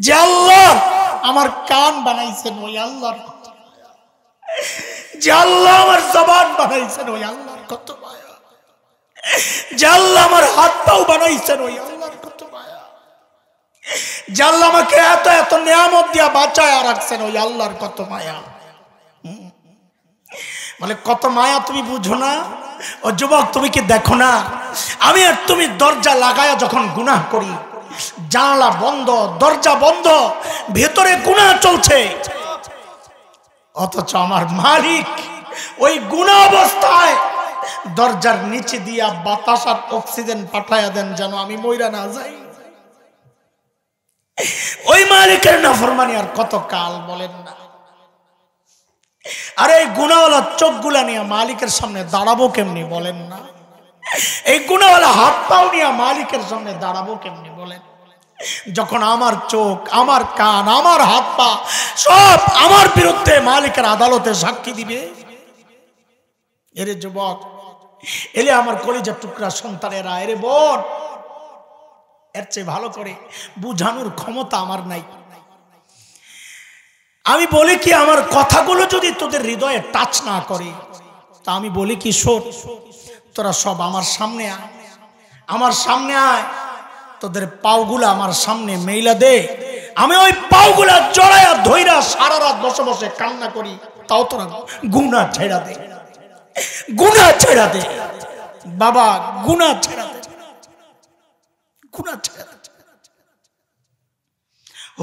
যে আল্লাহ আমার কান বানাইছেন ওই আল্লাহর কত, যে আল্লাহ আমার জবান বানাইছেন ওই আল্লাহর কত মায়া, যে আল্লাহ আমার হাত পাও বানাইছেন ওই আল্লাহর কত মায়া, যে আল্লাহ আমাকে এত এত নিয়ামত দিয়া বাঁচায় রাখছেন ওই আল্লাহর কত মায়া। বলে কত মায়া তুমি বুঝো না? ও যুবক তুমি কি দেখো না আমি আর তুমি দরজা লাগায়া যখন গুনাহ করি, জানালা বন্ধ, দরজা বন্ধ, ভেতরে গুনাহ চলছে, অথচ আমার মালিক ওই গুনাহ অবস্থায় দরজার নিচে দিয়া বাতাস আর অক্সিজেন পাঠায়া দেন যেন আমি মইরা না যাই। ওই মালিকের নাফরমানি আর কত কাল বলেন না। আরে এই গুনাহওয়ালা চোখগুলা নিয়ে মালিকের সামনে দাঁড়াবো কেমনি বলেন না? এই গুনাহওয়ালা হাত পাও নিয়ে মালিকের সামনে দাঁড়াবো কেমনি বলেন? যখন আমার চোখ, আমার কান, আমার হাত পা সব আমার বিরুদ্ধে মালিকের আদালতে সাক্ষী দিবে। এরে যুবক, এলে আমার কলিজার টুকরা সন্তানেরা, এরে বোন, এর চেয়ে ভালো করে বুঝানোর ক্ষমতা আমার নাই। আমি বলি কি, আমার কথাগুলো যদি তোদের হৃদয়ে টাচ না করে, তা আমি বলি কি, শোন, তোরা সব আমার সামনে আয়, আমার সামনে আয়, তোদের পাওগুলা আমার সামনে মেইলা দে, আমি ওই পাওগুলা জড়াইয়া ধইরা সারা রাত বসে বসে কান্না করি, তাও তোরা গুনাহ ছেড়া দে, গুনাহ ছেড়া দে বাবা, গুনাহ ছেড়া দে, গুনাহ ছেড়া দে।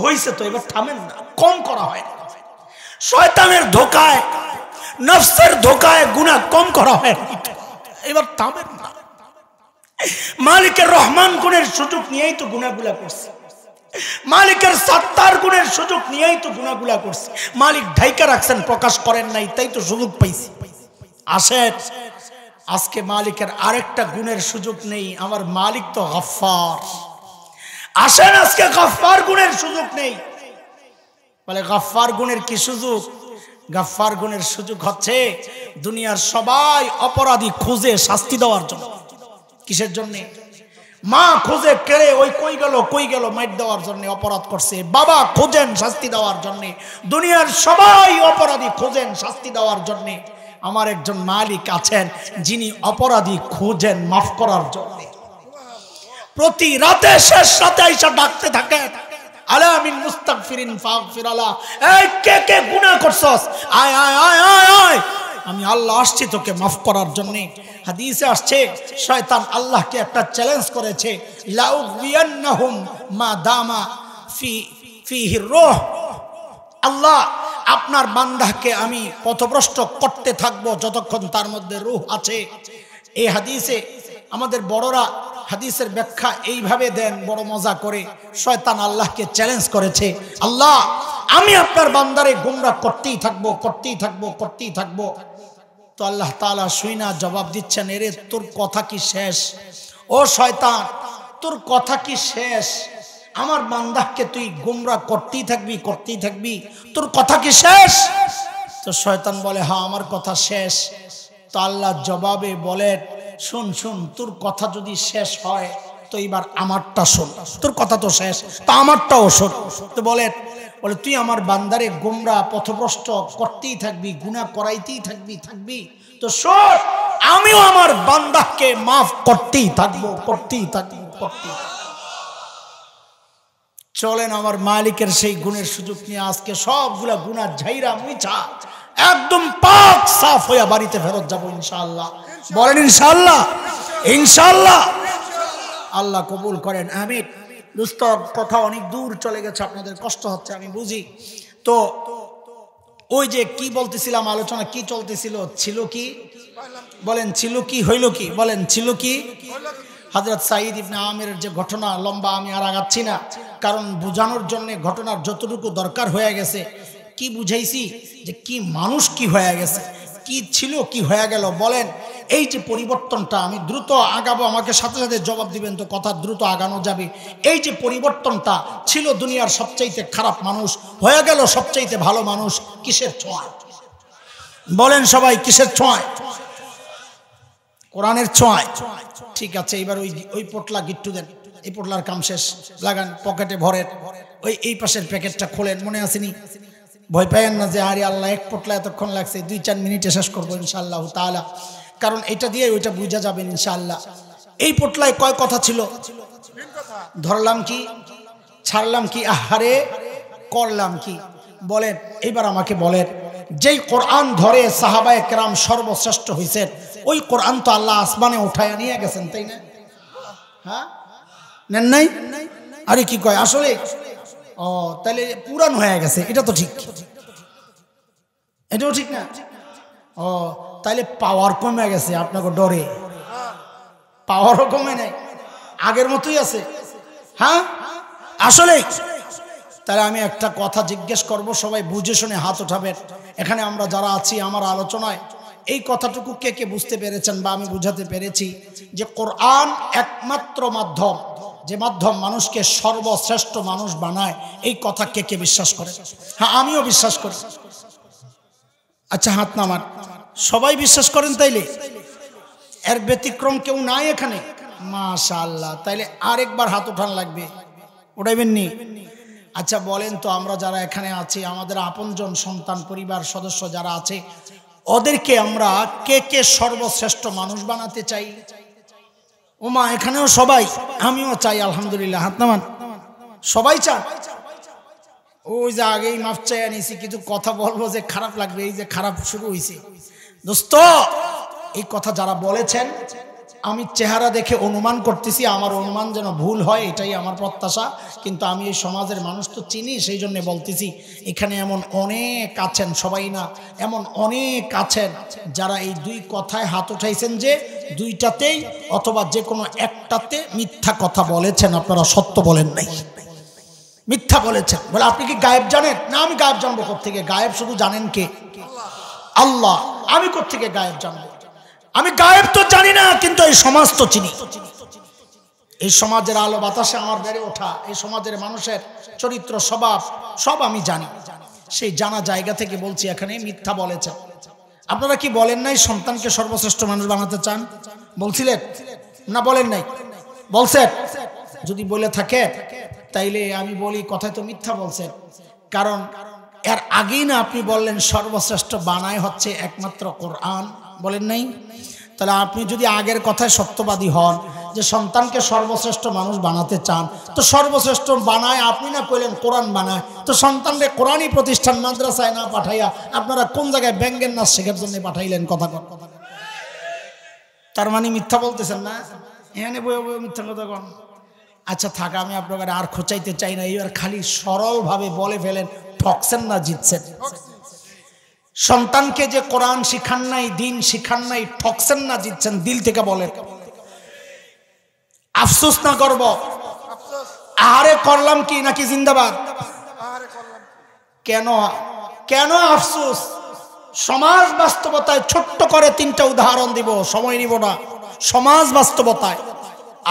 হইছে তো, এবার থামেন না, কম করা হয় না। শয়তানের ধোকায়, নফসের ধোকায় গুনাহ কম করা হয়, এবার থামেন না। মালিকের রহমান গুণের সুযোগ নিয়েই তো গুনাহগুলা করছে, মালিকের সাত্তার গুণের সুযোগ নিয়েই তো গুনাহগুলা করছে। মালিক ঢাইকা রাখছেন, প্রকাশ করেন নাই, তাই তো সুযোগ পাইছি। আসেন, আজকে মালিকের আরেকটা গুণের সুযোগ নেই, আমার মালিক তো গফফার। আসেন, আজকে গফফার গুণের সুযোগ নেই। বলে গফফার গুণের কি সুযোগ? গফফার গুণের সুযোগ হচ্ছে দুনিয়ার সবাই অপরাধী খুঁজে শাস্তি দেওয়ার জন্য। কিসের জন্য? মা খুঁজে কেড়ে ওই কই গেল কই গেল মাইট দেওয়ার জন্য অপরাধ করছে, বাবা খোঁজেন শাস্তি দেওয়ার জন্য, দুনিয়ার সবাই অপরাধী খোঁজেন শাস্তি দেওয়ার জন্য। আমার একজন মালিক আছেন যিনি অপরাধী খোঁজেন মাফ করার জন্য। প্রতি রাতে শেষ রাতে আইসা ডাকতে থাকে, আলা মিন মুস্তাগফিরিন ফাগফির আলা, এই কে কে গুনাহ করছস, আয় আয় আয় আয় আয়, আমি আল্লাহ আসছি তোকে মাফ করার জন্য। হাদিসে আসছে শয়তান আল্লাহকে একটা চ্যালেঞ্জ করেছে, লাউগিয়ান্নাহুম মা দামা ফিহি রূহ, আল্লাহ আপনার বান্দাকে আমি পথভ্রষ্ট করতে থাকবো যতক্ষণ তার মধ্যে রূহ আছে। এই হাদিসে আমাদের বড়রা হাদিসের ব্যাখ্যা এইভাবে দেন বড় মজা করে, শয়তান আল্লাহকে চ্যালেঞ্জ করেছে, আল্লাহ আমি আপনার বান্দারে গোমরাহ করতেই থাকবো করতেই থাকবো করতেই থাকবো। তো আল্লাহ তাআলা শুইনা জবাব দিচ্ছেন, এরে তোর কথা কি শেষ? ও শয়তান, তোর কথা কি শেষ? আমার বান্দাকে তুই গোমরাহ করতেই থাকবি করতেই থাকবি, তোর কথা কি শেষ? তো শয়তান বলে, হ্যাঁ আমার কথা শেষ। তো আল্লাহ জবাবে বলেন, শুন শুন, তোর কথা যদি শেষ হয় তো এবার আমারটা শোন, তোর কথা তো শেষ, তো আমারটাও শোন। তো বলে তুই আমার বান্দারে গোমরাহ পথভ্রষ্ট করতেই থাকবি, গুনাহ করাইতেই থাকবি থাকবি, তো শোন আমিও আমার বান্দাকে মাফ করতেই থাকবো করতেই থাকবো করতেই থাকবো। চলেন আমার মালিকের সেই গুণের সুযোগ নিয়ে আজকে সবগুলা গুনাহ ঝাইরা মুছা একদম পাক সাফ হইয়া বাড়িতে ফেরত যাবো ইনশাআল্লাহ। বলেন ইনশাআল্লাহ, ইনশাআল্লাহ। আল্লাহ কবুল করেন, আমিন। দোস্ত, কথা অনেক দূর চলে গেছে, আপনাদের কষ্ট হচ্ছে আমি বুঝি। তো ওই যে কি বলতেছিলাম, আলোচনা কি চলতেছিল, ছিল কি বলেন, ছিল কি হইল কি বলেন, ছিল কি? হযরত সাঈদ ইবনে আমিরের যে ঘটনা, লম্বা আমি আর আগাচ্ছি না, কারণ বোঝানোর জন্য ঘটনার যতটুকু দরকার হয়ে গেছে। কি বুঝাইছি যে কি মানুষ কি হয়ে গেছে, কি ছিল কি হয়ে গেল। বলেন এই যে পরিবর্তনটা, আমি দ্রুত আগাবো, আমাকে সাথে সাথে জবাব দিবেন তো, কথা দ্রুত আগানো যাবে। এই যে পরিবর্তনটা ছিল, দুনিয়ার সবচাইতে খারাপ মানুষ হয়ে গেল সবচাইতে ভালো মানুষ, কিসের ছোঁয়ায়? বলেন সবাই, কিসের ছোঁয়ায়? কোরআনের ছোঁয়ায়। ঠিক আছে, এবার ওই পোটলা গিট্টু দেন, এই পোটলার কাম শেষ, লাগান পকেটে ভরেন, ওই এই পাশের প্যাকেটটা খোলেন, মনে আসেনি? ভয় পাইয়েন না যে আরে আল্লাহ এক পোটলা এতক্ষণ লাগছে, 2-4 মিনিটে শেষ করবো ইনশাআল্লাহ তাআলা, কারণ এটা দিয়ে ওইটা বুঝা যাবেন ইনশাআল্লাহ। এই পোটলায় কয় কথা ছিল? ধরলাম কি, ছাড়লাম কি, আহারে করলাম কি? বলেন এইবার আমাকে বলেন, যেই কোরআন ধরে সাহাবায়ে কেরাম সর্বশ্রেষ্ঠ হয়েছেন, ওই কোরআন তো আল্লাহ আসমানে উঠায় নিয়ে গেছেন, তাই না? হ্যাঁ, নেন নাই? আরে কি কয় আসলে? ও তাহলে পুরান হয়ে গেছে, এটা তো ঠিক, এটাও ঠিক না? ও তাহলে পাওয়ার কমে গেছে, আপনাকে ডরে পাওয়ারও কমে নাই, আগের মতোই আছে। হ্যাঁ আসলে তাহলে আমি একটা কথা জিজ্ঞেস করব, সবাই বুঝে শুনে হাত উঠাবেন। এখানে আমরা যারা আছি আমার আলোচনায় এই কথাটুকু কে কে বুঝতে পেরেছেন বা আমি বুঝাতে পেরেছি যে কোরআন একমাত্র মাধ্যম, যে মাধ্যম মানুষকে সর্বশ্রেষ্ঠ মানুষ বানায়, এই কথা কে কে বিশ্বাস করে? হ্যাঁ আমিও বিশ্বাস করি। আচ্ছা হাত নামান, সবাই বিশ্বাস করেন? তাইলে এর ব্যতিক্রম কেউ নাই এখানে? মাশাআল্লাহ, তাইলে আরেকবার হাত উঠান লাগবে, উঠাইবেন নি? আচ্ছা বলেন তো, আমরা যারা এখানে আছি, আমাদের আপনজন সন্তান পরিবার সদস্য যারা আছে, ওদেরকে আমরা কে কে সর্বশ্রেষ্ঠ মানুষ বানাতে চাই? ওমা এখানেও সবাই, আমিও চাই আলহামদুলিল্লাহ, হাত নামান। সবাই চান? ওই যে আগেই মাফ চাই আনিছি, কিছু কথা বলবো যে খারাপ লাগবে, এই যে খারাপ শুরু হয়েছে। দোস্ত এই কথা যারা বলেছেন, আমি চেহারা দেখে অনুমান করতেছি, আমার অনুমান যেন ভুল হয় এটাই আমার প্রত্যাশা, কিন্তু আমি এই সমাজের মানুষ তো চিনি, সেই জন্য বলতেছি। এখানে এমন অনেক আছেন, সবাই না, এমন অনেক আছেন যারা এই দুই কথায় হাত উঠাইছেন যে দুইটাতেই অথবা যে কোনো একটাতে মিথ্যা কথা বলেছেন, আপনারা সত্য বলেন নাই, মিথ্যা বলেছেন। বলে আপনি কি গায়েব জানেন? না, আমি গায়েব জানবো কোত্থেকে? গায়েব শুধু জানেন কে? আল্লাহ। আমি কোত্থেকে গায়েব জানবো? আমি গায়েব তো জানি না, কিন্তু এই সমাজ তো চিনি। এই সমাজের আলো বাতাসে আমার বেড়ে ওঠা, এই সমাজের মানুষের চরিত্র স্বভাব সব আমি জানি। সেই জানা জায়গা থেকে বলছি, এখানে মিথ্যা বলেছেন। আপনারা কি বলেন নাই সন্তানকে সর্বশ্রেষ্ঠ মানুষ বানাতে চান? বলছিলেন না বলেন নাই? বলছেন? যদি বলে থাকে তাইলে আমি বলি কথায় তো মিথ্যা বলছেন, কারণ এর আগেই না আপনি বললেন সর্বশ্রেষ্ঠ বানায় হচ্ছে একমাত্র কোরআন, বলেন নাই? তাহলে আপনি যদি আগের কথায় সত্যবাদী হন যে সন্তানকে সর্বশ্রেষ্ঠ মানুষ বানাতে চান, তো সর্বশ্রেষ্ঠ বানায় আপনি না কইলেন কোরআন বানায়, তো সন্তানকে কোরআনই প্রতিষ্ঠান মাদ্রাসায় না পাঠাইয়া আপনারা কোন জায়গায় ব্যঙ্গের নাচ শেখার জন্য পাঠাইলেন? কথা কন। তার মানে মিথ্যা বলতেছেন না? এখানে বয়ে বয়ে মিথ্যা কথা কন। আচ্ছা থাক, আমি আপনাকে আর খোঁচাইতে চাই না, এবার খালি সরলভাবে বলে ফেলেন, ঠকছেন না জিতছেন? সন্তানকে যে কোরআন শিখান নাই, দিন শিখান নাই, ঠকছেন না জিতছেন? দিল থেকে বলেন। আফসোস না করব? আহারে করলাম কি নাকি জিন্দাবাদ? কেন কেন আফসোস? সমাজ বাস্তবতায় ছোট্ট করে 3টা উদাহরণ দিব, সময় নিব না। সমাজ বাস্তবতায়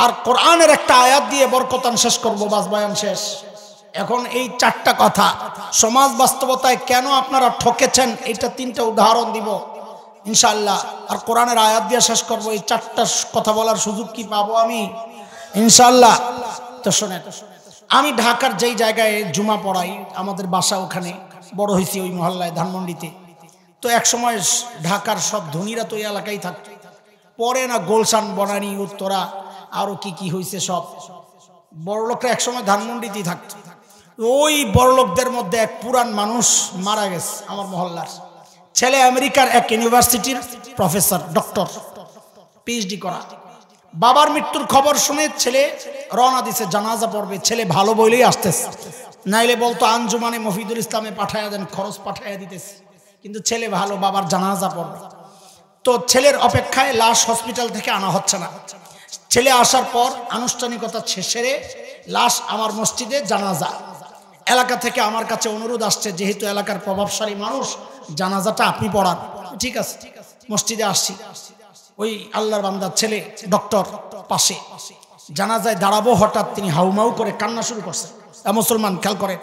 আর কোরআনের একটা আয়াত দিয়ে বরকতান শেষ করবো, বাস বয়ান শেষ। এখন এই 4টা কথা সমাজ বাস্তবতায় কেন আপনারা ঠকেছেন, এটা 3টা উদাহরণ দিব ইনশাআল্লাহ, আর কোরআনের আয়াত দিয়ে শেষ করবো। এই 4টা কথা বলার সুযোগ কি পাবো আমি ইনশাআল্লাহ? তো শোনেন, আমি ঢাকার যেই জায়গায় জুমা পড়াই, আমাদের বাসা ওখানে, বড় হয়েছি ওই মহল্লায় ধানমন্ডিতে। তো এক সময় ঢাকার সব ধনীরা তো এই এলাকায় থাকতো, পরে না গোলশান, বনানী, উত্তরা আরো কি কি হয়েছে, সব বড়লোকরা একসময় ধানমন্ডিতেই থাকতো। ওই বড়লোকদের মধ্যে এক পুরান মানুষ মারা গেছে, আমার মহল্লার ছেলে, আমেরিকার এক ইউনিভার্সিটির প্রফেসর, ডক্টর, পিএইচডি করা। বাবার মৃত্যুর খবর শুনে ছেলে রওনা দিছে জানাজা পড়বে। ছেলে ভালো বইলেই আসতেছে, নাইলে বলতো আঞ্জুমানে মফিদুল ইসলামে পাঠাইয়া দেন, খরচ পাঠাইয়া দিতেছে, কিন্তু ছেলে ভালো, বাবার জানাজা পড়বে। তো ছেলের অপেক্ষায় লাশ হসপিটাল থেকে আনা হচ্ছে না। ছেলে আসার পর আনুষ্ঠানিকতা সেরে লাশ আমার মসজিদে জানাজা। এলাকা থেকে আমার কাছে অনুরোধ আসছে, যেহেতু এলাকার প্রভাবশালী মানুষ, জানাজাটা আপনি পড়ান। ঠিক আছে, মসজিদে আসছি। ওই আল্লাহর বান্দার ছেলে ডক্টর পাশে জানাজায় দাঁড়াবো, হঠাৎ তিনি হাউমাউ করে কান্না শুরু করছেন। মুসলমান খেয়াল করে,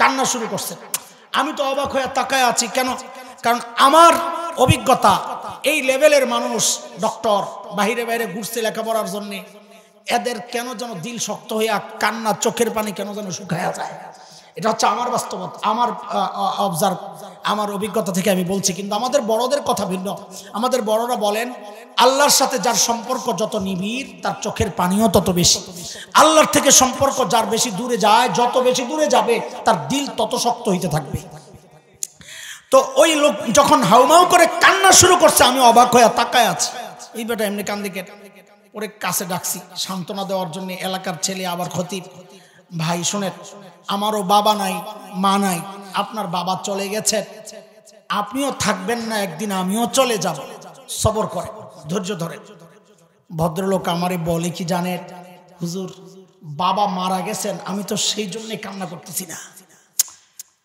কান্না শুরু করছেন। আমি তো অবাক হয়ে তাকায় আছি। কেন? কারণ আমার অভিজ্ঞতা, এই লেভেলের মানুষ ডক্টর, বাহিরে বাইরে ঘুরছে লেখাপড়ার জন্যে, এদের কেন যেন দিল শক্ত হইয়া কান্না চোখের পানি কেন যেন শুকায়া যায়। এটা হচ্ছে আমার বাস্তবতা, আমার অবজার্ভ, আমার অভিজ্ঞতা থেকে আমি বলছি। কিন্তু আমাদের বড়দের কথা ভিন্ন। আমাদের বড়রা বলেন আল্লাহর সাথে যার সম্পর্ক যত নিবিড় তার চোখের পানিও তত বেশি। আল্লাহর থেকে সম্পর্ক যার বেশি দূরে যায়, যত বেশি দূরে যাবে তার দিল তত শক্ত হইতে থাকবে। তো ওই লোক যখন হাউমাউ করে কান্না শুরু করছে, আমি অবাক হয়ে তাকায় আছি। এই বেটা এমনি কান্দিকে ওরে কাছে ডাকছি সান্ত্বনা দেওয়ার জন্য। এলাকার ছেলে আবার খতিব, ভাই শোনেন, আমারও বাবা নাই মা নাই, আপনার বাবা চলে গেছে, আপনিও থাকবেন না, একদিন আমিও চলে যাব, সবর করে ধৈর্য ধরে। ভদ্রলোক আমারে বলে কি জানেন, হুজুর বাবা মারা গেছেন, আমি তো সেই জন্য কান্না করতেছি না।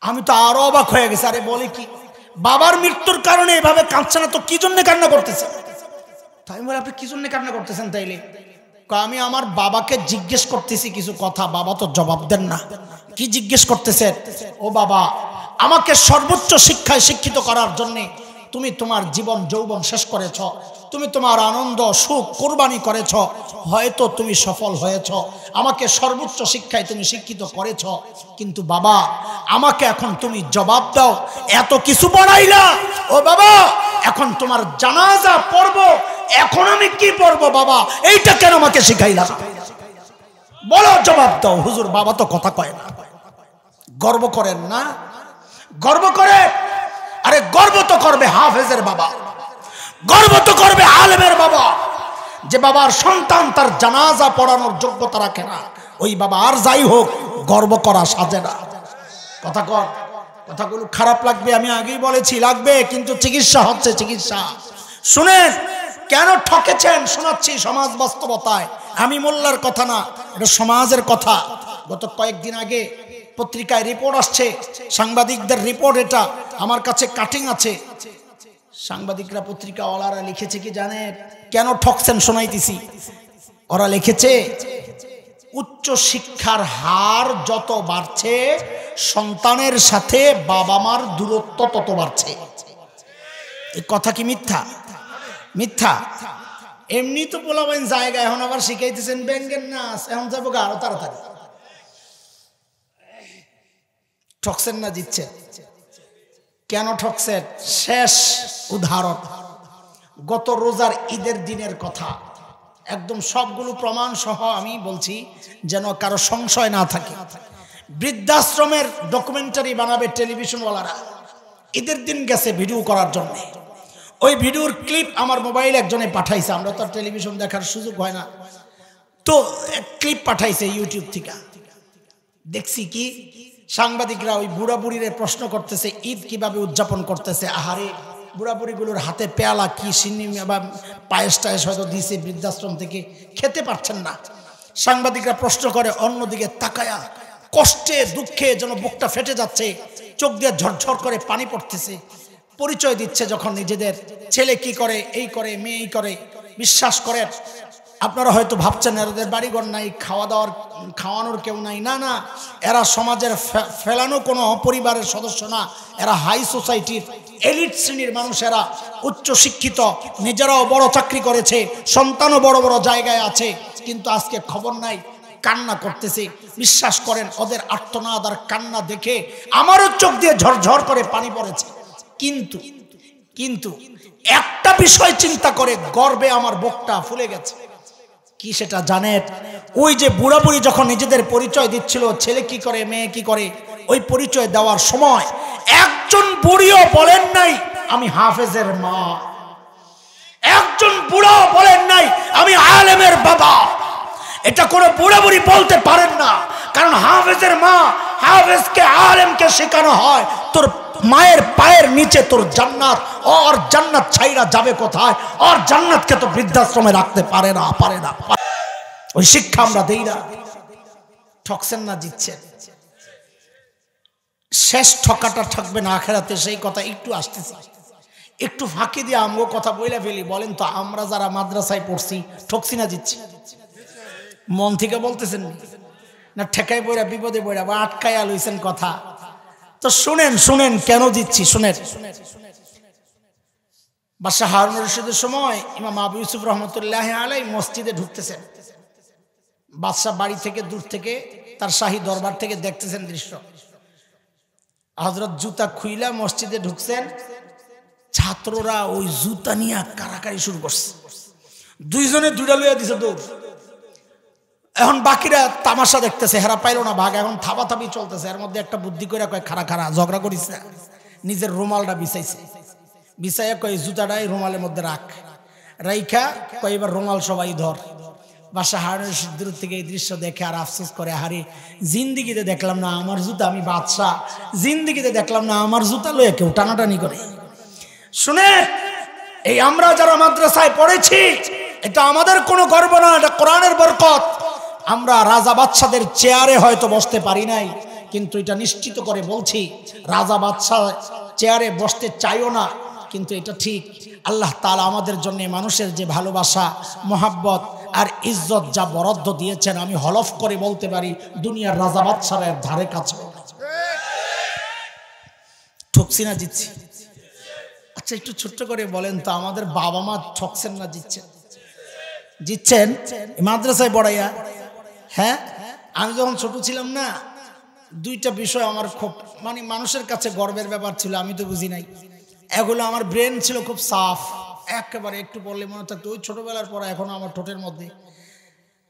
আমি তো আরো অবাক হয়ে গেছি। আরে বলে কি, বাবার মৃত্যুর কারণে এভাবে কাঁদছে না তো কি জন্য কান্না করতেছে? তাই বলে আপনি কি জন্য কান্না করতেছেন? তাইলে আমি আমার বাবাকে জিজ্ঞেস করতেছি কিছু কথা, বাবা তো জবাব দেন না। কি জিজ্ঞেস করতেছেন? ও বাবা, আমাকে সর্বোচ্চ শিক্ষায় শিক্ষিত করার জন্য তুমি তোমার জীবন যৌবন শেষ করেছ, তুমি তোমার আনন্দ সুখ কোরবানি করেছ, হয়তো তুমি সফল হয়েছ, আমাকে সর্বোচ্চ শিক্ষায় তুমি শিক্ষিত করেছ, কিন্তু বাবা আমাকে এখন তুমি জবাব দাও, এত কিছু পড়াইলা, ও বাবা এখন তোমার জানাজা পড়ব, এখন আমি কি পড়বো বাবা, এইটা কেন আমাকে শিখাইলা? বলো, জবাব দাও। হুজুর বাবা তো কথা কয় না। গর্ব করেন না? গর্ব করে, আরে গর্ব তো করবে হাফেজের বাবা, গর্ব তো করবে আলেমের বাবা। যে বাবার সন্তান তার জানাজা পড়ানোর যোগ্যতা রাখে না, ওই বাবা আর যাই হোক গর্ব করা সাজে না। কথা কর, কথাগুলো খারাপ লাগবে, আমি আগেই বলেছি লাগবে, কিন্তু চিকিৎসা হচ্ছে চিকিৎসা। শুনেন কেন ঠকেছেন শোনাচ্ছি সমাজ বাস্তবতায়। আমি মোল্লার কথা না, এটা সমাজের কথা। গত কয়েকদিন আগে পত্রিকায় রিপোর্ট আসছে, সাংবাদিকদের রিপোর্ট, এটা আমার কাছে কাটিং আছে। সাংবাদিকরা পত্রিকাওয়ালারা লিখেছে কি জানেন, কেন ঠকছেন শোনাইতেছি। ওরা লিখেছে উচ্চ শিক্ষার হার যত বাড়ছে সন্তানের সাথে বাবা মার দূরত্ব তত বাড়ছে। এই কথা কি মিথ্যা? মিথ্যা। এমনি তো বলাবেন জায়গা, এখন আবার শিখাইতেছেন ব্যাঙ্গের নাচ, এখন যাবো আরো তাড়াতাড়ি। ঠকছেন না জিতছেন। কেন ঠকছেন? শেষ উদাহরণ, গত রোজার ঈদের দিনের কথা, একদম সবগুলো প্রমাণ সহ আমি বলছি যেন কারো সংশয় না থাকে। বৃদ্ধাশ্রমের ডকুমেন্টারি বানাবে টেলিভিশনওয়ালারা, ঈদের দিন গেছে ভিডিও করার জন্য। ওই ভিডিওর ক্লিপ আমার মোবাইলে একজনে পাঠাইছে, আমরা তো টেলিভিশন দেখার সুযোগ হয় না, তো ক্লিপ পাঠাইছে ইউটিউব থেকে। দেখছি কি সাংবাদিকরা ওই বুড়া বুড়িরে প্রশ্ন করতেছে ঈদ কিভাবে উদযাপন করতেছে। আহারে, বুড়া বুড়িগুলোর হাতে পেয়ালা কি সিন্নি বা পায়েস টায়েস হয়তো দিয়েছে বৃদ্ধাশ্রম থেকে, খেতে পারছেন না। সাংবাদিকরা প্রশ্ন করে, অন্যদিকে তাকায়া কষ্টে দুঃখে যেন বুকটা ফেটে যাচ্ছে, চোখ দিয়ে ঝরঝর করে পানি পড়তেছে। পরিচয় দিচ্ছে যখন নিজেদের, ছেলে কি করে, এই করে, মেয়ে এই করে। বিশ্বাস করেন, আপনারা হয়তো ভাবছেন এদের বাড়িঘর নাই, খাওয়ানোর কেউ নাই। না না, এরা সমাজের ফেলানো কোনো পরিবারের সদস্য না, এরা হাই সোসাইটির এলিট শ্রেণীর মানুষেরা, উচ্চ শিক্ষিত, নিজেরাও বড় চাকরি করেছে, সন্তানও বড় বড় জায়গায় আছে, কিন্তু আজকে খবর নাই, কান্না করতেছে। বিশ্বাস করেন ওদের আর্তনাদ আর কান্না দেখে আমারও চোখ দিয়ে ঝরঝর করে পানি পড়েছে। কিন্তু একটা বিষয় চিন্তা করে গর্বে আমার বুকটা ফুলে গেছে। কি সেটা জানেন? ওই যে বুড়া বুড়ি যখন নিজেদের পরিচয় দিচ্ছিল, ছেলে কি করে মেয়ে কি করে, ওই পরিচয় দেওয়ার সময় একজন বুড়িও বলেন নাই আমি হাফেজের মা, একজন বুড়াও বলেন নাই আমি আলেমের বাবা। এটা কোনো বুড়া বুড়ি বলতে পারেন না, কারণ হাফেজের মা, হাফেজকে আলেমকে শেখানো হয় তোর মায়ের পায়ের নিচে তোর জান্নাত, আর জান্নাত ছাইরা যাবে কোথায়, আর জান্নাতকে তো বৃদ্ধাশ্রমে রাখতে পারে না। ওই শিক্ষা আমরা দেই না। ঠকছেন না জিতছেন। শেষ ঠকাটা ঠকবে না আখেরাতে, সেই কথা একটু আসতেছে। একটু ফাঁকি দিয়ে আমগো কথা বইলা ফেলি। বলেন তো, আমরা যারা মাদ্রাসায় পড়ছি ঠকছি না জিতছি? মন থেকে বলতেছেন না ঠেকাই বইরা বিপদে বইরা বা আটকাইয়া লইছেন কথা? তো শুনেন কেন দিচ্ছি শুনেন। বাদশাহ হারুন রশিদের সময় ইমাম আবু ইউসুফ রহমতুল্লাহ আলাই মসজিদে ঢুকতেছেন। বাদশাহ বাড়ি থেকে দূর থেকে তার শাহী দরবার থেকে দেখতেছেন দৃশ্য। হযরত জুতা খুইলা মসজিদে ঢুকছেন, ছাত্ররা ওই জুতা নিয়ে কারাকারি শুরু করছে, দুইজনে দুইটা লইয়া দিছে দৌড়। এখন বাকিরা তামাশা দেখতেছে, হেরা পাইল না ভাগ, এখন থাবাথাবি চলতেছে। এর মধ্যে একটা বুদ্ধি করে কয় খারা খারা ঝগড়া করিস না, নিজের রুমালটা বিছাইছে, বিছাইয়া কয় জুতাটাই রুমালের মধ্যে রাখ, রাইখা কয় এবার রুমাল সবাই ধর। বাদশাহ হারুন রশিদ দূর থেকে এই দৃশ্য দেখে আর আফসোস করে, হারে জিন্দিগিতে দেখলাম না আমার জুতা, আমি বাদশাহ, জিন্দিগিতে দেখলাম না আমার জুতা লয়ে কেউ টানাটানি করে। শুনে এই আমরা যারা মাদ্রাসায় পড়েছি, এটা আমাদের কোনো গর্ব না, এটা কোরআনের বরকত। আমরা রাজা বাদশাদের চেয়ারে হয়তো বসতে পারি নাই, কিন্তু এটা নিশ্চিত করে বলছি রাজা বাদশাহ চেয়ারে বসতে চাইও না, কিন্তু এটা ঠিক আল্লাহ তাআলা আমাদের জন্য মানুষের যে ভালোবাসা, মোহাব্বত আর ইজ্জত যা বরাদ্দ দিয়েছেন, আমি হলফ করে বলতে পারি দুনিয়ার রাজা বাদশাহের ধারে কাছে। ঠকছি না জিতছি? আচ্ছা একটু ছোট্ট করে বলেন তো, আমাদের বাবা মা ঠকছেন না জিতছেন? জিতছেন মাদ্রাসায় পড়াইয়া। হ্যাঁ, আমি যখন ছোট ছিলাম না, দুইটা বিষয় আমার খুব মানে মানুষের কাছে গর্বের ব্যাপার ছিল, আমি তো বুঝি নাই এগুলো। আমার ব্রেন ছিল খুব সাফ, একেবারে একটু বললে মনে থাকতো, ওই ছোটবেলার পর এখনো আমার ঠোঁটের মধ্যে।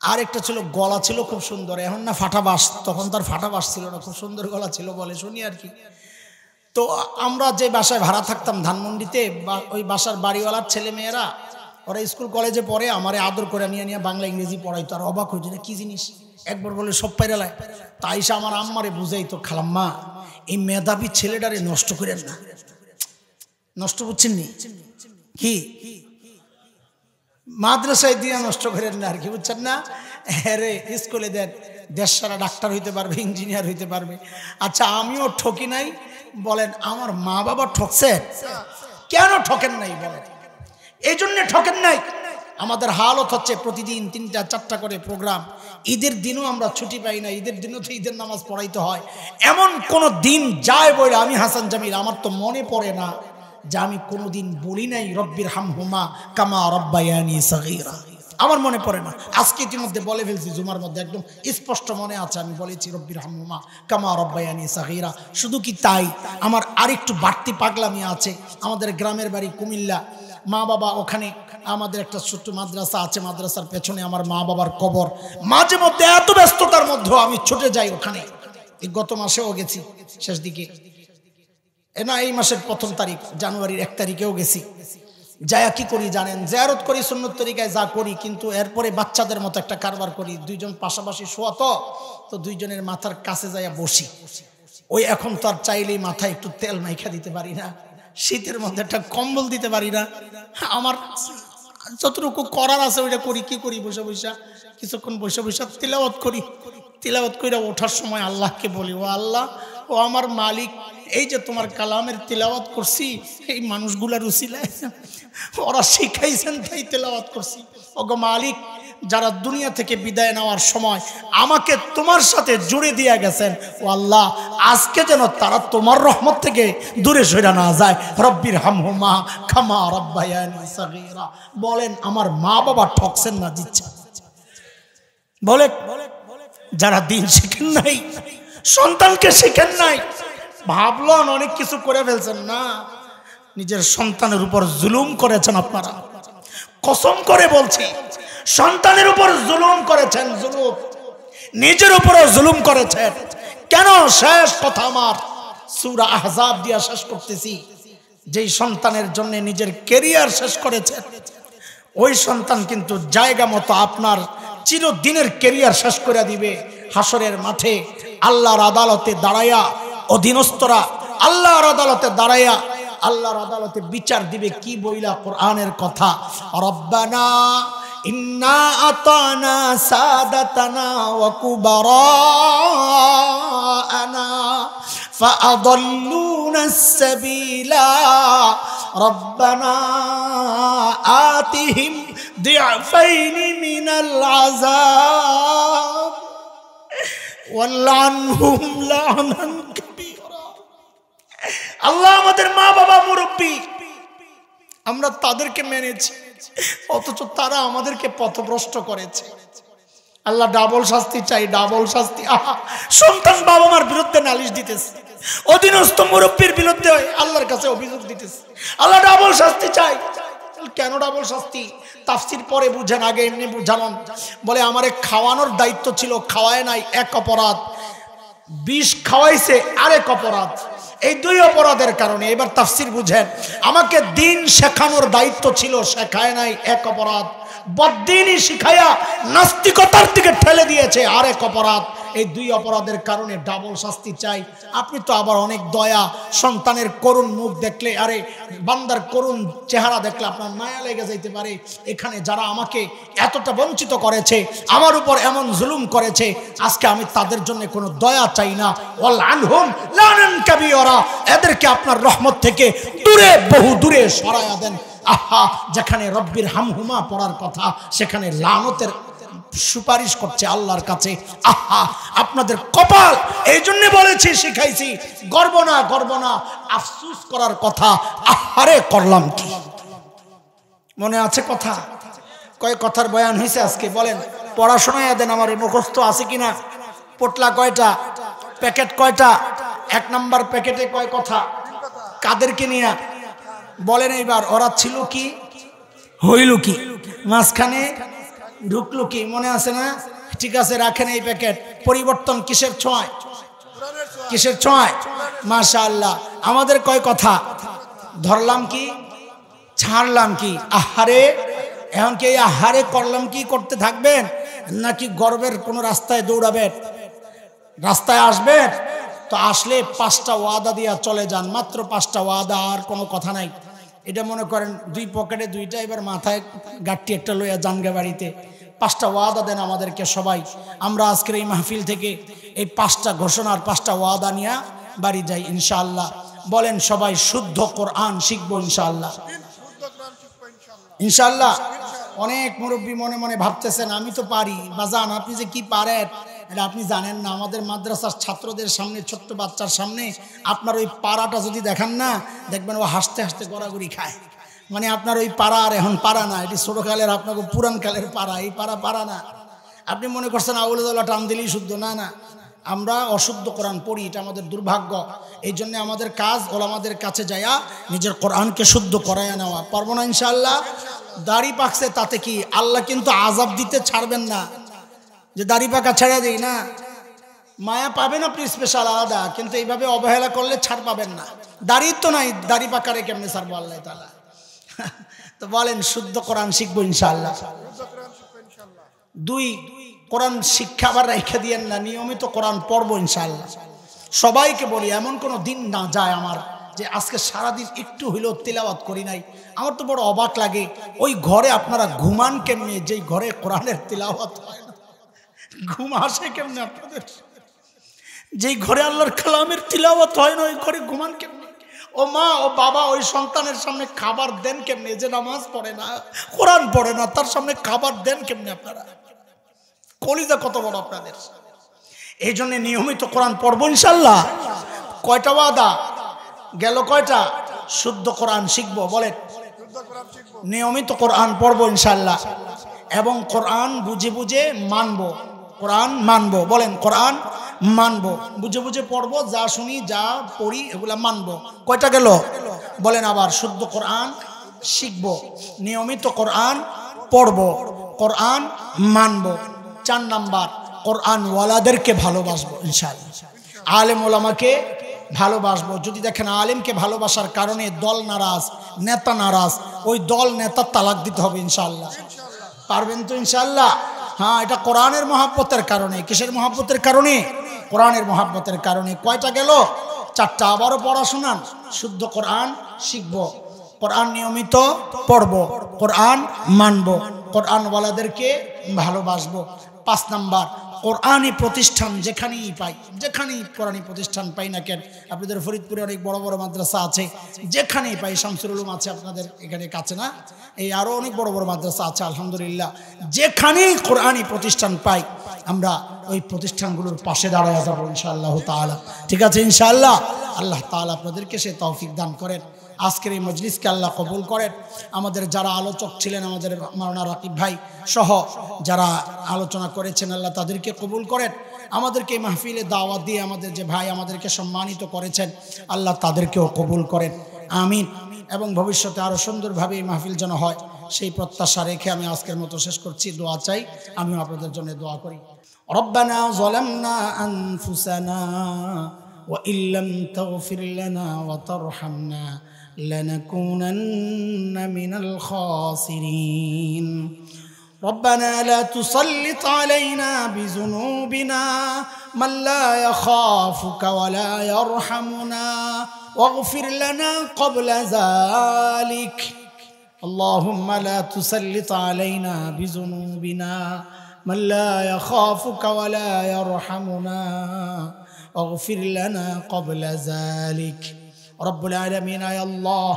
আর একটা ছিল গলা ছিল খুব সুন্দর, এখন না ফাটা বাস, তখন তার ফাটা বাস ছিল না, খুব সুন্দর গলা ছিল বলে শুনি আর কি। তো আমরা যে বাসায় ভাড়া থাকতাম ধানমন্ডিতে, ওই বাসার বাড়িওয়ালার ছেলে মেয়েরা ওরা স্কুল কলেজে পড়ে আমারে আদর করে নিয়ে নিয়ে বাংলা ইংরেজি পড়াইতো। আর অবাক হয়েছে, না কি জিনিস, একবার বলে সব পাইরালায়। তাই সে আমার আম্মারে বুঝাইতো, খালাম্মা এই মেধাবী ছেলেটারে নষ্ট করেন না। নষ্ট বুঝছেন নি কি, মাদ্রাসায় দিয়া নষ্ট করেন না আর কি, বুঝছেন না? আরে স্কুলে দেন, দেশ সারা ডাক্তার হইতে পারবে, ইঞ্জিনিয়ার হইতে পারবে। আচ্ছা আমিও ঠকি নাই, বলেন আমার মা বাবা ঠকছে? কেন ঠকেন নাই বলেন? এই জন্য ঠকেন নাই, আমাদের হালত হচ্ছে প্রতিদিন 3টা 4টা করে প্রোগ্রাম। ঈদের দিনও আমরা ছুটি পাই না, ঈদের দিনও তো ঈদের নামাজ পড়াইতে হয়। এমন কোন দিন যায় বলে আমি হাসান জামিল আমার তো মনে পড়ে না যে আমি কোনোদিন বলি নাই রব্বির হামহুমা কামা রব্বায়ানি সগীরা। আমার মনে পড়ে না, আজকে ইতিমধ্যে বলে ফেলছি, জুমার মধ্যে একদম স্পষ্ট মনে আছে, আমি বলেছি রব্বির হামহুমা কামা রব্বায়ানি সগীরা। শুধু কি তাই, আমার আরেকটু বাড়তি পাগলামি আছে। আমাদের গ্রামের বাড়ি কুমিল্লা, মা বাবা ওখানে, আমাদের একটা ছোট্ট মাদ্রাসা আছে, মাদ্রাসার পেছনে আমার মা বাবার কবর। মাঝে মধ্যে এত ব্যস্ততার মধ্যেও আমি ছুটে যাই ওখানে। গত মাসেও গেছি শেষ দিকে, না এই মাসের 1ম তারিখ, জানুয়ারির 1 তারিখেও গেছি। যায়া কি করি জানেন, জিয়ারত করি সুন্নত তরিকায় যা করি, কিন্তু এরপরে বাচ্চাদের মতো একটা কারবার করি। দুইজন পাশাপাশি শোয়া, তো দুইজনের মাথার কাছে যাইয়া বসি। ওই এখন তো আর চাইলেই মাথায় একটু তেল মাইখা দিতে পারি না, শীতের মধ্যে একটা কম্বল দিতে পারি না। আমার যতটুকু করার আছে ওইটা করি। কি করি, বসে বসে কিছুক্ষণ বসে বসে তিলাওয়াত করি। তিলাওয়াত করে ওঠার সময় আল্লাহকে বলি, ও আল্লাহ, ও আমার মালিক, এই যে তোমার কালামের তিলাওয়াত করছি, এই মানুষগুলার উসিলায় ওরা শিখাইছেন তাই তিলাওয়াত করছি। ওগো মালিক, যারা দুনিয়া থেকে বিদায় নেওয়ার সময় আমাকে তোমার সাথে জুড়ে দিয়ে গেছেন, ও আল্লাহ আজকে যেন তারা তোমার রহমত থেকে দূরে সরে না যায়। রব্বির হামহুমা কামা রব্বায়ানি সগীরা। বলেন আমার মা বাবা ঠকছেন না জিতছেন? বলে যারা দিন শিখেন নাই, সন্তানকে শিখেন নাই, ভাবলেন অনেক কিছু করে ফেলছেন, না নিজের সন্তানের উপর জুলুম করেছেন আপনারা। কসম করে বলছি, সন্তানের উপর জুলুম করেছেন, জুলুম, নিজের উপরও জুলুম করেছেন। কেন? শেষ কথা আমার সূরা আহজাব দিয়া শেষ করতেছি। যেই সন্তানের জন্য নিজের ক্যারিয়ার শেষ করেছেন, ওই সন্তান কিন্তু জায়গা মতো আপনার চিরদিনের ক্যারিয়ার শেষ করে দিবে হাসরের মাঠে। আল্লাহর আদালতে দাঁড়াইয়া অধীনস্থরা আল্লাহর আদালতে দাঁড়াইয়া আল্লাহর আদালতে বিচার দিবে কি বইলা? কোরআনের কথা, রব্বানা ইন্না আতানা সাদাতানা ওয়া কুবারানা ফাআদাল্লুনা আস-সাবিলা রব্বানা আতিহিম দি'ফাইনি মিনাল আযাব ওয়ালআনহুম লা'নান কাবীরা। আল্লাহ, আমাদের মা বাবা মুরব্বী, আমরা তাদেরকে মেনেছি, অথচ তারা আমাদেরকে পথভ্রষ্ট করেছে। আল্লাহ ডাবল শাস্তি চাই, ডাবল শাস্তি। আহা, সন্তান বাবা মার বিরুদ্ধে নালিশ দিতেছে, অধীনস্থ মুরব্বীর বিরুদ্ধে আল্লাহর কাছে অভিযোগ দিতেছে, আল্লাহ ডাবল শাস্তি চাই। কেন ডাবল শাস্তি? তাফসীর পরে বুঝেন, আগে এমনি বুঝালাম। বলে আমারে খাওয়ানোর দায়িত্ব ছিল, খাওয়ায় নাই, এক অপরাধ। বিষ খাওয়াইছে, আরেক অপরাধ। এই দুই অপরাধের কারণে। এবার তাফসীর বুঝেন, আমাকে দিন শেখানোর দায়িত্ব ছিল, শেখায় নাই, এক অপরাধ। বদ্দিনই শিখাইয়া নাস্তিকতার দিকে ঠেলে দিয়েছে, আরেক অপরাধ। এই দুই অপরাধের কারণে ডাবল শাস্তি চাই। আপনি তো আবার অনেক দয়া, সন্তানের করুণ মুখ দেখলে, আরে বান্দার করুণ চেহারা দেখলে আপনার মায়া লেগে যাইতে পারে। এখানে যারা আমাকে এতটা বঞ্চিত করেছে, আমার উপর এমন জুলুম করেছে, আজকে আমি তাদের জন্য কোনো দয়া চাই না। ওয়াল আনহুম লানান কাবীরা, এদেরকে আপনার রহমত থেকে দূরে, বহু দূরে সরায়া দেন। আহা, যেখানে রব্বির হামহুমা পড়ার কথা, সেখানে লানতের সুপারিশ করছে আল্লাহর কাছে। আহা, আপনাদের কপাল। এই জন্য বলেছি, শিখাইছি, গর্ব না, গর্ব না, আফসোস করার কথা। আহারে করলাম কি? মনে আছে কথা? কয় কথার বয়ান হয়েছে আজকে? বলেন, পড়াশোনায় দেন আমার মুখস্থ আছে কিনা? পোটলা কয়টা, প্যাকেট কয়টা, এক নাম্বার প্যাকেটে কয় কথা, কাদেরকে নিয়ে বলেন। এইবার ওরা ছিল কি, হইল কি, মাঝখানে ঢুকলো কি, মনে আছে না? ঠিক আছে, রাখেন এই প্যাকেট। পরিবর্তন কিসের ছোঁয়ায়? কিসের ছোঁয়ায়? মাশাআল্লাহ। আমাদের কয় কথা, ধরলাম কি, ছাড়লাম কি। আহারে, এখন কি এই আহারে করলাম কি করতে থাকবেন, নাকি গর্বের কোনো রাস্তায় দৌড়াবেন? রাস্তায় আসবেন তো আসলে 5টা ওয়াদা দিয়া চলে যান, মাত্র 5টা ওয়াদা, আর কোনো কথা নাই। এটা মনে করেন 2 পকেটে 2টা, এবার মাথায় গাঠটি একটা লইয়া জানগে বাড়িতে। 5টা ওয়াদা দেন আমাদেরকে সবাই। আমরা আজকের এই মাহফিল থেকে এই 5টা ঘোষণার 5টা ওয়াদা নিয়ে বাড়ি যাই ইনশাআল্লাহ। বলেন সবাই, শুদ্ধ কোরআন শিখবো ইনশাআল্লাহ। ইনশাআল্লাহ। অনেক মুরব্বী মনে মনে ভাবতেছেন, আমি তো পারি। বাজান, আপনি যে কি পারেন এটা আপনি জানেন না। আমাদের মাদ্রাসার ছাত্রদের সামনে, ছোট্ট বাচ্চার সামনে আপনার ওই পাড়াটা যদি দেখান না, দেখবেন ও হাসতে হাসতে গড়াগড়ি খায়। মানে আপনার ওই পাড়া আর এখন পাড়া না, এটি ছোটকালের, আপনাকে পুরান কালের পাড়া। এই পাড়া না। আপনি মনে করছেন আউলাদুল্লাহ টান দিলেই শুদ্ধ, না না, আমরা অশুদ্ধ কোরআন পড়ি, এটা আমাদের দুর্ভাগ্য। এই জন্য আমাদের কাজ ওলামাদের কাছে যায়া নিজের কোরআনকে শুদ্ধ করাইয়া নেওয়া। পারবো না ইনশাআল্লাহ? দাড়ি পাকছে তাতে কি, আল্লাহ কিন্তু আযাব দিতে ছাড়বেন না যে দাড়ি পাকা ছেড়ে দিই না। মায়া পাবেন আপনি স্পেশাল আলাদা, কিন্তু এইভাবে অবহেলা করলে ছাড় পাবেন না। দাড়ি তো নাই, দাড়ি পাকারে কেমনে ছাড়বো আল্লাহ তাআলা? তো বলেন, শুদ্ধ কোরআন শিখবো ইনশাআল্লাহ। 2, কোরআন শিক্ষা আবার রেখে দিয়েন না, নিয়মিত কোরআন পড়বো ইনশাআল্লাহ। সবাইকে বলি, এমন কোনো দিন না যায় আমার যে আজকে সারাদিন একটু হইলেও তিলাওয়াত করি নাই। আমার তো বড় অবাক লাগে, ওই ঘরে আপনারা ঘুমান কেমনে, যেই ঘরে কোরআনের তিলাওয়াত হয় না? ঘুম আসে কেমনে আপনাদের? যেই ঘরে আল্লাহর কালামের তিলাওয়াত হয় না, ওই ঘরে ঘুমান কেমনে? ও মা, ও বাবা, ওই সন্তানের সামনে খাবার দেন কেমনে? যে নামাজ পড়ে না, কোরআন পড়ে না, তার সামনে খাবার দেন কেমনে আপনারা? কলিজা কত বড় আপনাদের! এই জন্য নিয়মিত কোরআন পড়বো ইনশাআল্লাহ। কয়টা ওয়াদা গেল? কয়টা? শুদ্ধ কোরআন শিখবো। বলেন, নিয়মিত কোরআন পড়বো ইনশাআল্লাহ, এবং কোরআন বুঝে বুঝে মানবো। কোরআন মানবো। বলেন, কোরআন মানবো, বুঝে বুঝে পড়বো, যা শুনি যা পড়ি এগুলা মানবো। কয়টা গেল? বলেন আবার, শুদ্ধ কোরআন শিখবো, নিয়মিত কোরআন পড়বো, কোরআন মানবো। 4 নাম্বার, কোরআন ওয়ালাদেরকে ভালোবাসবো ইনশাআল্লাহ। আলেম ওলামাকে ভালোবাসবো। যদি দেখেন আলেমকে ভালোবাসার কারণে দল নারাজ, নেতা নারাজ, ওই দল নেতার তালাক দিতে হবে ইনশাআল্লাহ। পারবেন তো ইনশাআল্লাহ? হ্যাঁ, এটা কোরআনের মহব্বতের কারণে। কিসের মহব্বতের কারণে? কোরআনের মহব্বতের কারণে। কয়টা গেল? 4টা। আবারও পড়া শোনান। শুদ্ধ কোরআন শিখবো, কোরআন নিয়মিত পড়বো, কোরআন মানবো, কোরআনওয়ালাদেরকে ভালোবাসবো। 5 নাম্বার, কোরআনি প্রতিষ্ঠান যেখানেই পাই, যেখানেই কোরআনি প্রতিষ্ঠান পাই না কেন, আপনাদের ফরিদপুরে অনেক বড় বড় মাদ্রাসা আছে, যেখানেই পাই, শামসুল উলুম আছে আপনাদের এখানে কাছে না, এই আরও অনেক বড় বড় মাদ্রাসা আছে আলহামদুলিল্লাহ। যেখানেই কোরআনি প্রতিষ্ঠান পাই, আমরা ওই প্রতিষ্ঠানগুলোর পাশে দাঁড়ায় যাবো ইনশাআল্লাহ তাআলা। ঠিক আছে ইনশাআল্লাহ? আল্লাহ তাআলা আপনাদেরকে সে তৌফিক দান করেন। আজকের এই মজলিসকে আল্লাহ কবুল করেন। আমাদের যারা আলোচক ছিলেন, আমাদের মাওলানা রাকিব ভাই সহ যারা আলোচনা করেছেন, আল্লাহ তাদেরকে কবুল করেন। আমাদেরকে এই মাহফিলে দাওয়াত দিয়ে আমাদের যে ভাই আমাদেরকে সম্মানিত করেছেন, আল্লাহ তাদেরকেও কবুল করেন, আমিন। এবং ভবিষ্যতে আরও সুন্দরভাবে এই মাহফিল যেন হয় সেই প্রত্যাশা রেখে আমি আজকের মতো শেষ করছি। দোয়া চাই, আমিও আপনাদের জন্য দোয়া করি। রব্বানা যালামনা আনফুসানা ওয়া ইল্লাম তাগফির লানা ওয়া তারহামনা লানাকুনান্না মিনাল খাসিরিন। ربنا لا تسلط علينا بذنوبنا من لا يخافك ولا يرحمنا واغفر لنا قبل ذلك. اللهم لا تسلط علينا بذنوبنا من لا يخافك ولا يرحمنا واغفر لنا قبل ذلك. رب العالمين يا الله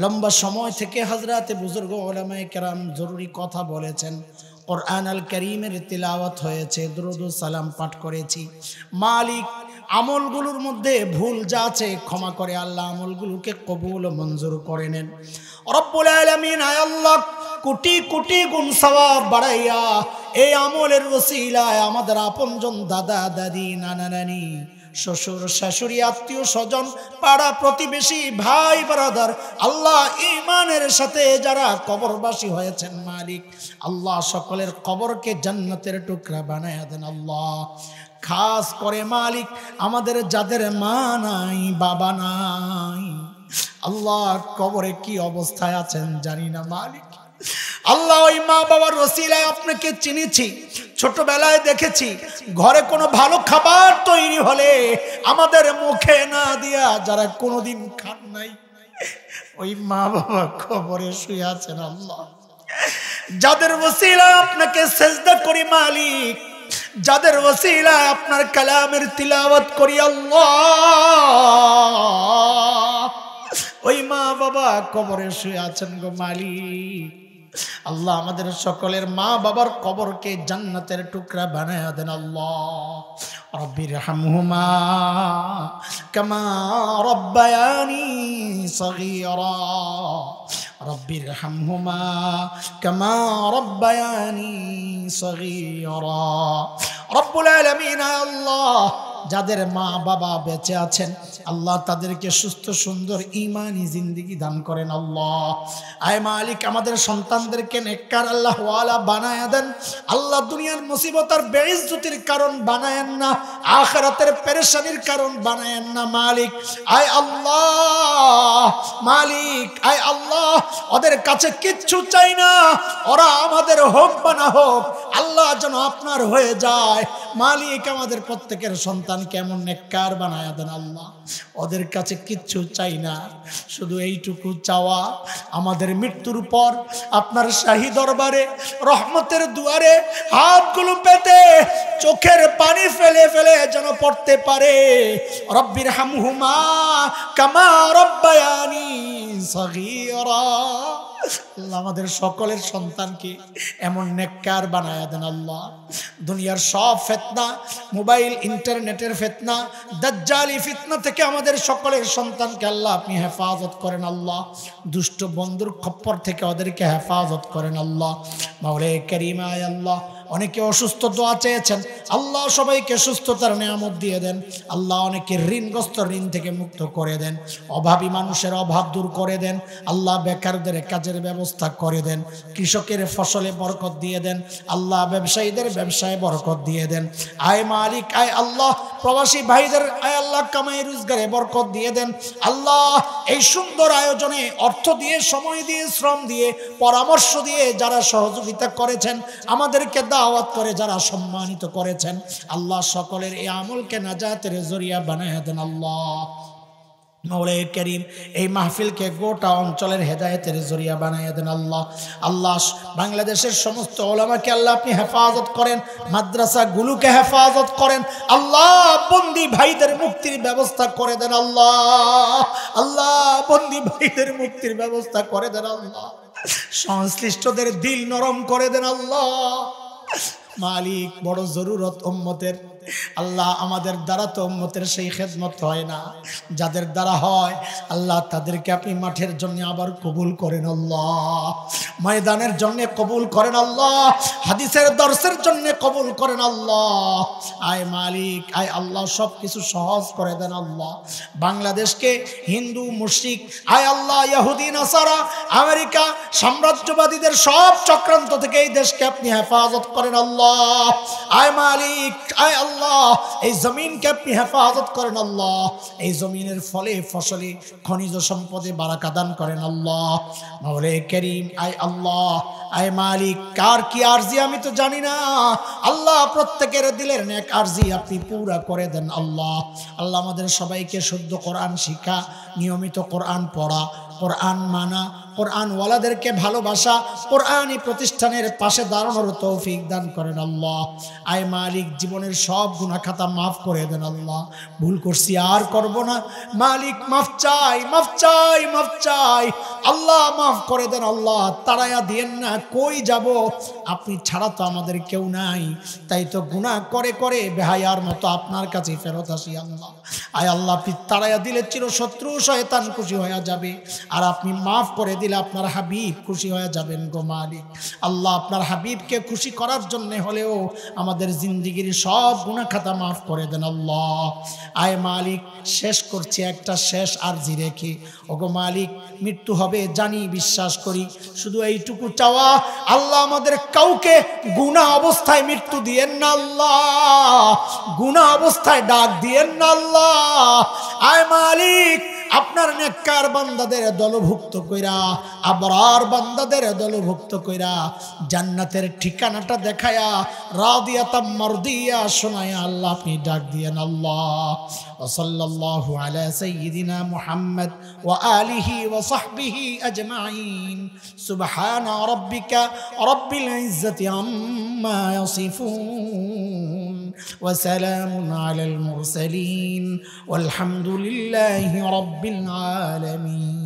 লম্বা সময় থেকে হযরতে বুজুর্গ উলামায়ে কেরাম জরুরি কথা বলেছেন, কোরআন আল কারীমের তিলাওয়াত হয়েছে, দুরূদ ও সালাম পাঠ করেছি। মালিক আমলগুলোর মধ্যে ভুল যা আছে ক্ষমা করে আল্লাহ আমলগুলোকে কবুল ও মঞ্জুর করে নেন। রব্বুল আলামিন আয় আল্লাহ কোটি কোটি গুণ সওয়াব বাড়াইয়া এই আমলের ওসিলায় আমাদের আপনজন দাদা দাদি নানা নানি শ্বশুর শাশুড়ি আত্মীয় স্বজন পাড়া প্রতিবেশী ভাই ব্রাদার আল্লাহ ঈমানের সাথে যারা কবরবাসী হয়েছেন মালিক আল্লাহ সকলের কবরকে জান্নাতের টুকরা বানায়া দেন আল্লাহ। খাস করে মালিক আমাদের যাদের মা নাই বাবা নাই আল্লাহ কবরে কি অবস্থায় আছেন জানি না মালিক আল্লাহ ওই মা বাবার ওসিলায় আপনাকে চিনেছি, ছোটবেলায় দেখেছি ঘরে কোনো ভালো খাবার তৈরি হলে আমাদের মুখে না দিয়া যারা কোনোদিন খান নাই ওই মা বাবা কবরে শুয়ে আছেন আল্লাহ। যাদের ওসিলায় আপনাকে সেজদা করি মালিক, যাদের ওসিলায় আপনার কালামের তিলাওয়াত করি আল্লাহ, ওই মা বাবা কবরে শুয়ে আছেন গো মালিক আল্লাহ। আমাদের সকলের মা বাবার কবরকে জান্নাতের টুকরা বানায়া দেন আল্লাহ। রব্বির হামহুমা কামা রব্বায়ানি সগীরা, রব্বির হামহুমা কামা রব্বায়ানি সগীরা। রব্বুল আলামিন আল্লাহ যাদের মা বাবা বেঁচে আছেন আল্লাহ তাদেরকে সুস্থ সুন্দর ঈমানি জিন্দেগি দান করেন আল্লাহ। আয় মালিক আমাদের সন্তানদেরকে নেককার আল্লাহ ওয়ালা বানায়া দেন আল্লাহ। দুনিয়ার মুসিবত আর বেইজ্জতির কারণ বানায়েন না, আখিরাতের পেরেশানির কারণ বানায়েন না মালিক। আয় আল্লাহ মালিক আয় আল্লাহ ওদের কাছে কিচ্ছু চাই না, ওরা আমাদের হোক বা না হোক আল্লাহ যেন আপনার হয়ে যায় মালিক। আমাদের প্রত্যেকের সন্তান কেমন নেককার বানায়া দেন আল্লাহ। ওদের কাছে কিচ্ছু চাই না, শুধু এইটুকু চাওয়া আমাদের মৃত্যুর পর আপনার শাহী দরবারে রহমতের দুয়ারে হাতগুলো পেতে চোখের পানি ফেলে ফেলে যেন পড়তে পারে রব্বির হামহুমা কামা রব্বায়ানি সগীরা। আল্লাহ আমাদের সকলের সন্তানকে এমন নেককার বানায়া দেন আল্লাহ। দুনিয়ার সব ফিতনা, মোবাইল ইন্টারনেটের ফিতনা, দাজ্জালি ফিতনা থেকে আমাদের সকলের সন্তানকে আল্লাহ আপনি হেফাজত করেন আল্লাহ। দুষ্ট বন্ধুর খপ্পর থেকে ওদেরকে হেফাজত করেন আল্লাহ। মাওলায়ে কারীম আয় আল্লাহ অনেকে অসুস্থ দোয়া চেয়েছেন আল্লাহ সবাইকে সুস্থতার নিয়ামত দিয়ে দেন আল্লাহ। অনেকে ঋণগ্রস্ত ঋণ থেকে মুক্ত করে দেন, অভাবী মানুষের অভাব দূর করে দেন আল্লাহ। বেকারদের কাজের ব্যবস্থা করে দেন, কৃষকের ফসলে বরকত দিয়ে দেন আল্লাহ। ব্যবসায়ীদের ব্যবসায় বরকত দিয়ে দেন আয় মালিক আয় আল্লাহ। প্রবাসী ভাইদের আয় আল্লাহ কামাই রোজগারে বরকত দিয়ে দেন আল্লাহ। এই সুন্দর আয়োজনে অর্থ দিয়ে, সময় দিয়ে, শ্রম দিয়ে, পরামর্শ দিয়ে যারা সহযোগিতা করেছেন, আমাদেরকে দাওয়াত করে যারা সম্মানিত করেছেন আল্লাহ, সকলের এই আমলকে নাজাতের জরিয়া বানায়া দেন আল্লাহ। মাওলায়ে কারীম এই মাহফিলকে গোটা অঞ্চলের হেদায়েতের জরিয়া বানায়া দেন আল্লাহ। আল্লাহ বাংলাদেশের সমস্ত উলামাকে আল্লাহ আপনি হেফাজত করেন, মাদ্রাসাগুলোকে হেফাজত করেন আল্লাহ। বন্দী ভাইদের মুক্তির ব্যবস্থা করে দেন আল্লাহ। আল্লাহ বন্দী ভাইদের মুক্তির ব্যবস্থা করে দেন আল্লাহ। সংশ্লিষ্টদের দিল নরম করে দেন আল্লাহ। মালিক বড় জরুরত উম্মতের আল্লাহ আমাদের দ্বারা তো উম্মতের সেই খেদমত হয় না, যাদের দ্বারা হয় আল্লাহ তাদেরকে আপনি মাঠের জন্য আবার কবুল করেন আল্লাহ, ময়দানের জন্য কবুল করেন আল্লাহ, হাদিসের দর্শের জন্য কবুল করেন আল্লাহ। আয় মালিক, আয় আল্লাহ সব কিছু সহজ করে দেন আল্লাহ। বাংলাদেশকে হিন্দু মুশরিক, আয় আল্লাহ ইহুদি নাসারা আমেরিকা সাম্রাজ্যবাদীদের সব চক্রান্ত থেকে এই দেশকে আপনি হেফাজত করেন আল্লাহ। আয় মালিক, আয় আল্লাহ এই জমিনকে আপনি হেফাজত করেন আল্লাহ। এই জমিনের ফলে ফসলে খনিজ সম্পদে বারাকা দান করেন আল্লাহ। মাওলা করিম, আয় আল্লাহ, আয় মালিক, কার কি আরজি আমি তো জানি না আল্লাহ, প্রত্যেকের দিলের নেক আরজি আপনি পুরা করে দেন আল্লাহ। আল্লাহ আমাদের সবাইকে শুদ্ধ কোরআন শিক্ষা, নিয়মিত কোরআন পড়া, কোরআন মানা, কোরআন ওয়ালাদেরকে ভালোবাসা, কোরআনই প্রতিষ্ঠানের পাশে দাঁড়ানোর তৌফিক দান করেন আল্লাহ। আয় মালিক, জীবনের সব গুনাহ খাতা মাফ করে দেন আল্লাহ। ভুল করছি আর করব না মালিক, মাফ চাই, মাফ চাই, মাফ চাই আল্লাহ, মাফ করে দেন আল্লাহ। তাড়াইয়া দিয়েন না, কই যাব, আপনি ছাড়া তো আমাদের কেউ নাই, তাই তো গুনাহ করে করে বেহায়ার মতো আপনার কাছে ফেরত আসি আল্লাহ। আয় আল্লাহ, আপনি তাড়াইয়া দিলে চিরশত্রু শয়তান খুশি হয়ে যাবে, আর আপনি মাফ করে দিলে আপনার হাবিব খুশি হয়ে যাবেন গো মালিক। আল্লাহ আপনার হাবিবকে খুশি করার জন্য হলেও আমাদের জিন্দিগির সব গুনাহ খাতা মাফ করে দেন আল্লাহ। আয় মালিক, শেষ করছি একটা শেষ আরজি রেখে, ওগো মালিক মৃত্যু হবে জানি, বিশ্বাস করি, শুধু এইটুকু চাওয়া আল্লাহ আমাদের কাউকে গুনাহ অবস্থায় মৃত্যু দিয়েন না আল্লাহ, গুনাহ অবস্থায় ডাক দিয়েন না আল্লাহ। আয় মালিক, আপনার নেককার বান্দাদের দলভুক্ত কইরা, আবরার বান্দাদের দলভুক্ত কইরা জান্নাতের ঠিকানাটা দেখায়া রাদিয়াতাম মারদিয়া শোনায়া আল্লাহ আপনি ডাক দিয়েন আল্লাহ। ওয়া সাল্লাল্লাহু আলা সাইয়্যিদিনা মুহাম্মদ ওয়া আলিহি ওয়া সাহবিহি আজমাইন। সুবহানা রাব্বিকা রাব্বিল ইজ্জাতি আম্মা ইয়াসিফুন ওয়া সালামুন আলাল মুরসালিন ওয়ালহামদুলিল্লাহি রাব্বিল আলামিন।